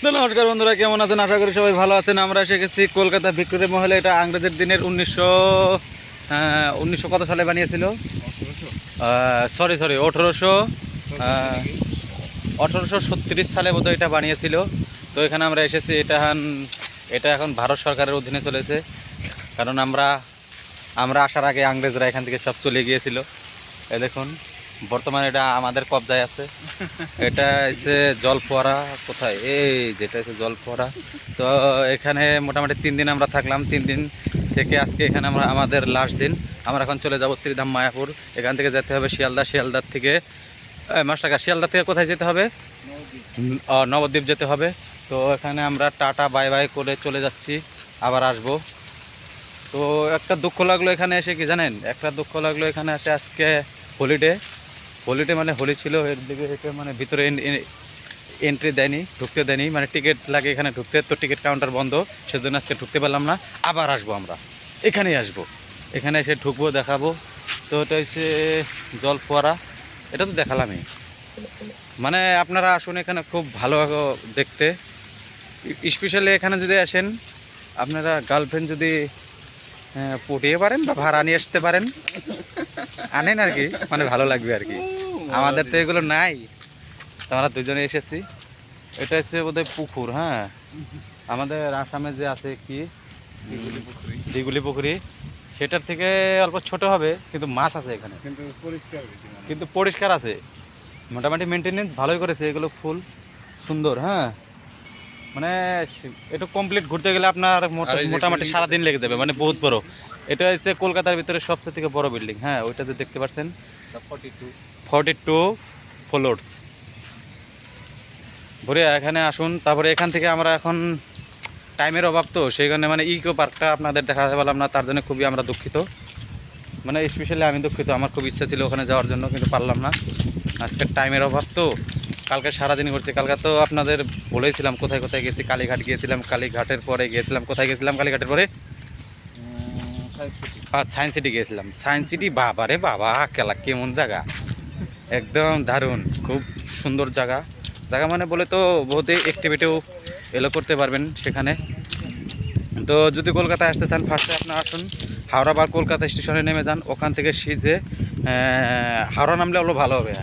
তো নমস্কার বন্ধুরা, কেমন আছেন? আশা করি সবাই ভালো আছেন। আমরা এসে গেছি কলকাতা ভিক্টোরিয়া মহলে। এটা ইংরেজের দিনের 1900 কত সালে বানিয়েছিল? সরি 1836 সালে বোধহয় এটা বানিয়েছিল। তো এখানে আমরা এসেছি। এটা এখন ভারত সরকারের অধীনে চলেছে, কারণ আমরা আসার আগে ইংরেজরা এখান থেকে সব চলে গিয়েছিল। এই দেখুন, বর্তমানে এটা আমাদের কবজায় আছে। এটা হচ্ছে জলফোয়ারা। কোথায়? এই যেটা হচ্ছে জলফোয়ারা। তো এখানে মোটামুটি 3 দিন আমরা থাকলাম। 3 দিন থেকে আজকে এখানে আমাদের লাস্ট দিন। আমরা এখন চলে যাব শ্রীধাম মায়াপুর। এখান থেকে যেতে হবে শিয়ালদার থেকে শিয়ালদা থেকে কোথায় যেতে হবে? নবদ্বীপ যেতে হবে। তো এখানে আমরা টাটা বাই বাই করে চলে যাচ্ছি, আবার আসব। তো একটা দুঃখ লাগলো এখানে এসে, কি জানেন? এখানে এসে আজকে হলিডে মানে হোলি ছিল। এর দিকে এটা মানে ভিতরে এন্ট্রি দেয়নি, ঢুকতে দেয়নি, মানে টিকিট লাগে এখানে ঢুকতে। তো টিকিট কাউন্টার বন্ধ, সেজন্য আজকে ঢুকতে পারলাম না। আবার আসবো, আমরা এখানেই আসবো, এখানে এসে ঢুকবো, দেখাবো। তো এটা হচ্ছে জলফোয়ারা। এটা তো দেখালামই। মানে আপনারা আসুন, এখানে খুব ভালো দেখতে। স্পেশালি এখানে যদি আসেন, আপনারা গার্লফ্রেন্ড যদি পটিয়ে পারেন বা ভাড়া নিয়ে আসতে পারেন, আনেন আর কি, মানে ভালো লাগবে আর কি। আমাদের তো এগুলো নাই, তো আমরা দুজনে এসেছি। এটা হচ্ছে বোধহয় পুকুর। হ্যাঁ, আমাদের আসামে যে আছে কি দিগুলি পুকুরি, সেটার থেকে অল্প ছোট হবে, কিন্তু মাছ আছে এখানে, কিন্তু পরিষ্কার আছে। মোটামুটি মেনটেনেন্স ভালোই করেছে। এগুলো ফুল সুন্দর। হ্যাঁ, মানে একটু কমপ্লিট ঘুরতে গেলে আপনার মোটামুটি সারাদিন লেগে যাবে, মানে বহুত বড়। এটা হচ্ছে কলকাতার ভিতরে সবচেয়ে থেকে বড় বিল্ডিং। হ্যাঁ, ওইটা যে দেখতে পাচ্ছেন, 42 ফ্লোরস। ভরে এখানে আসুন। তারপরে এখান থেকে আমরা এখন টাইমের অভাব, তো সেই কারণে মানে ইকো পার্কটা আপনাদের দেখাতে পারলাম না, তার জন্য খুবই আমরা দুঃখিত। মানে স্পেশালি আমি দুঃখিত, আমার খুব ইচ্ছা ছিল ওখানে যাওয়ার জন্য, কিন্তু পারলাম না। আজকে টাইমের অভাব। তো কালকে সারাদিন ঘুরছি। কালকে তো আপনাদের বলেছিলাম কোথায় কোথায় গেছি। কালীঘাট গিয়েছিলাম, কালীঘাটের পরে গিয়েছিলাম, কোথায় গেছিলাম কালীঘাটের পরে? সায়েন্স সিটি গিয়েছিলাম। সায়েন্স সিটি, বাবা রে বাবা, কেলা কেমন জায়গা! একদম দারুণ, খুব সুন্দর জায়গা। মানে বলে তো বহুতে অ্যাক্টিভিটিও করতে পারবেন সেখানে। তো যদি কলকাতায় আসতে চান, ফার্স্টে আপনার আসুন হাওড়া বা কলকাতা স্টেশনে নেমে যান। ওখান থেকে সিজে হাওড়া নামলে হলো ভালো হবে।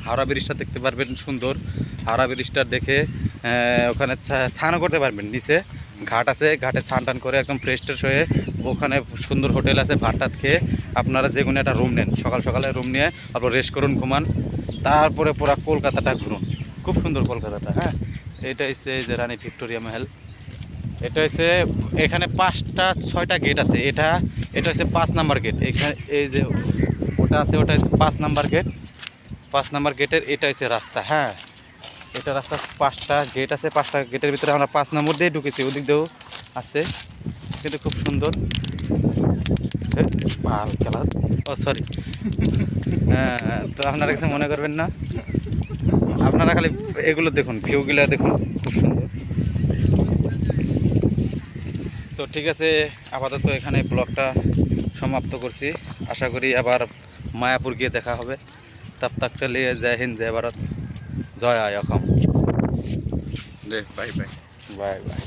হাওড়া ব্রিজটা দেখতে পারবেন সুন্দর। হাওড়া ব্রিজটা দেখে ওখানে স্নানও করতে পারবেন। নিচে ঘাট আছে, ঘাটে স্নান টান করে একদম ফ্রেশ ট্রেশ হয়ে ওখানে সুন্দর হোটেল আছে, ভাত টাত খেয়ে আপনারা যে কোনো একটা রুম নেন। সকালে রুম নিয়ে তারপর রেস্ট করুন, ঘুমান। তারপরে পুরো কলকাতাটা ঘুরুন। খুব সুন্দর কলকাতাটা। হ্যাঁ, এটা হচ্ছে এই যে রানী ভিক্টোরিয়া মহল। এটা হচ্ছে এখানে 5টা 6টা গেট আছে। এটা হচ্ছে 5 নাম্বার গেট। এখানে এই যে ওটা আছে, ওটা হচ্ছে 5 নাম্বার গেট। 5 নাম্বার গেটের এটা হচ্ছে রাস্তা। হ্যাঁ, এটা রাস্তা 5টা গেট আছে। 5টা গেটের ভিতরে আমরা 5 নম্বর দিয়ে ঢুকেছি। ওদিক দিয়েও আছে, কিন্তু খুব সুন্দর। খেলা, ও সরি। হ্যাঁ, তো আপনারা কিছু মনে করবেন না, আপনারা খালি এগুলো দেখুন, ভিউগুলো দেখুন, খুব সুন্দর। তো ঠিক আছে, আপাতত এখানে ব্লগটা সমাপ্ত করছি। আশা করি আবার মায়াপুর গিয়ে দেখা হবে। তব তক के लिए जय हिंद, जय भारत, জয় আয় Assam. Bye bye. Bye by.